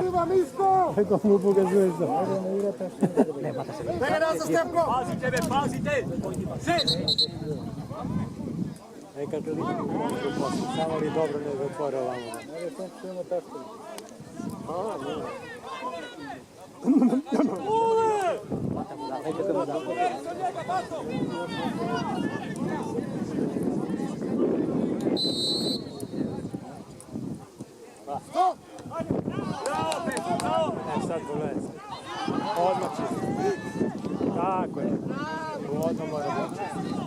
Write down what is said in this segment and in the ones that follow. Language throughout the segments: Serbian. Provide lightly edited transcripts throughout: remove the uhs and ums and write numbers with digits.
Ima Miško! Eko mu pokazuje za. Daj razza Stepko! Pazite, pazite! Neka to liči. Samo li dobro ne zatvore ovamo. Stop! Sad dolezi. Odmah čisto. Tako je. Odmah mora biti čisto.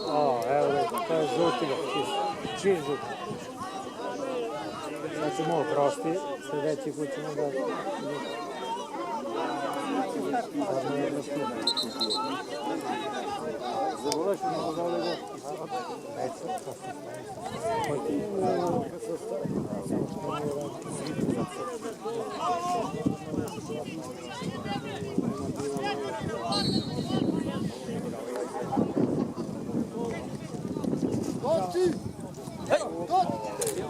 O, evo ga, to je žuti ga, čist žuti. Sad ćemo oprosti, sljedeći put ćemo da... Zavolaš mi malo da ovdje Doći! Doći!